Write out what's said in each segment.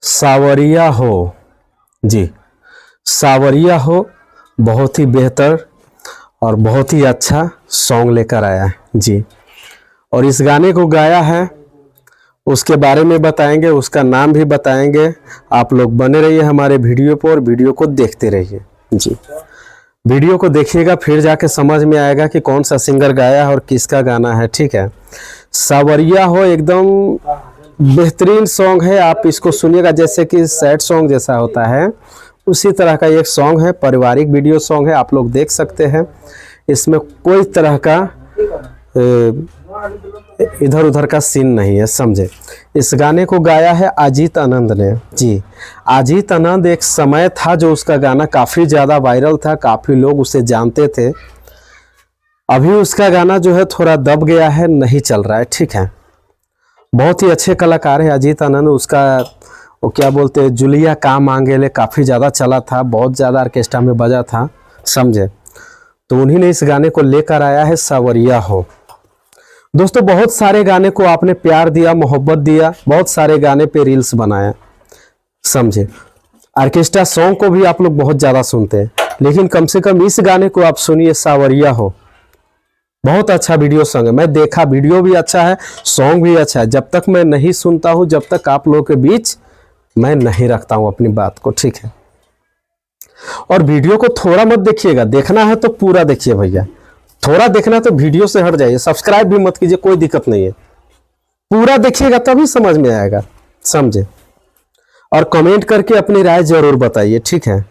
सावरिया हो जी, सावरिया हो बहुत ही बेहतर और बहुत ही अच्छा सॉन्ग लेकर आया है जी। और इस गाने को गाया है, उसके बारे में बताएंगे, उसका नाम भी बताएंगे। आप लोग बने रहिए हमारे वीडियो पर और वीडियो को देखते रहिए जी। वीडियो को देखिएगा फिर जाके समझ में आएगा कि कौन सा सिंगर गाया है और किसका गाना है, ठीक है। सावरिया हो एकदम बेहतरीन सॉन्ग है, आप इसको सुनिएगा। जैसे कि सैड सॉन्ग जैसा होता है उसी तरह का एक सॉन्ग है, पारिवारिक वीडियो सॉन्ग है, आप लोग देख सकते हैं। इसमें कोई तरह का इधर उधर का सीन नहीं है, समझे। इस गाने को गाया है अजीत आनंद ने जी। अजीत आनंद एक समय था जो उसका गाना काफ़ी ज़्यादा वायरल था, काफ़ी लोग उसे जानते थे। अभी उसका गाना जो है थोड़ा दब गया है, नहीं चल रहा है, ठीक है। बहुत ही अच्छे कलाकार है अजीत आनंद। उसका वो क्या बोलते हैं, जुलिया का मांगे ले काफ़ी ज़्यादा चला था, बहुत ज़्यादा ऑर्केस्ट्रा में बजा था, समझे। तो उन्हीं ने इस गाने को लेकर आया है सावरिया हो। दोस्तों बहुत सारे गाने को आपने प्यार दिया, मोहब्बत दिया, बहुत सारे गाने पे रील्स बनाया, समझे। ऑर्केस्ट्रा सॉन्ग को भी आप लोग बहुत ज़्यादा सुनते हैं, लेकिन कम से कम इस गाने को आप सुनिए, सावरिया हो। बहुत अच्छा वीडियो सॉन्ग है, मैं देखा, वीडियो भी अच्छा है, सॉन्ग भी अच्छा है। जब तक मैं नहीं सुनता हूँ, जब तक आप लोगों के बीच मैं नहीं रखता हूँ अपनी बात को, ठीक है। और वीडियो को थोड़ा मत देखिएगा, देखना है तो पूरा देखिए भैया, थोड़ा देखना तो वीडियो से हट जाइए, सब्सक्राइब भी मत कीजिए, कोई दिक्कत नहीं है। पूरा देखिएगा तभी समझ में आएगा, समझे। और कमेंट करके अपनी राय जरूर बताइए, ठीक है।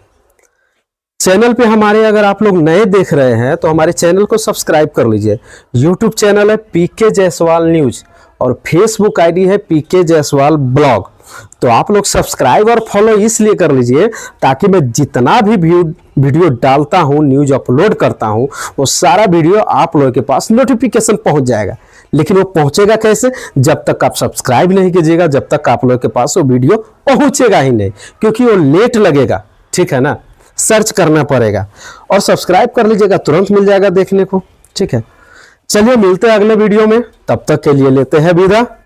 चैनल पे हमारे अगर आप लोग नए देख रहे हैं तो हमारे चैनल को सब्सक्राइब कर लीजिए। यूट्यूब चैनल है पीके जायसवाल न्यूज और फेसबुक आईडी है पीके जायसवाल ब्लॉग। तो आप लोग सब्सक्राइब और फॉलो इसलिए कर लीजिए ताकि मैं जितना भी वीडियो डालता हूं, न्यूज अपलोड करता हूं, वो सारा वीडियो आप लोगों के पास नोटिफिकेशन पहुंच जाएगा। लेकिन वो पहुंचेगा कैसे? जब तक आप सब्सक्राइब नहीं कीजिएगा, जब तक आप लोगों के पास वो वीडियो पहुंचेगा ही नहीं, क्योंकि वो लेट लगेगा, ठीक है ना। सर्च करना पड़ेगा और सब्सक्राइब कर लीजिएगा, तुरंत मिल जाएगा देखने को, ठीक है। चलिए मिलते हैं अगले वीडियो में, तब तक के लिए लेते हैं विदा।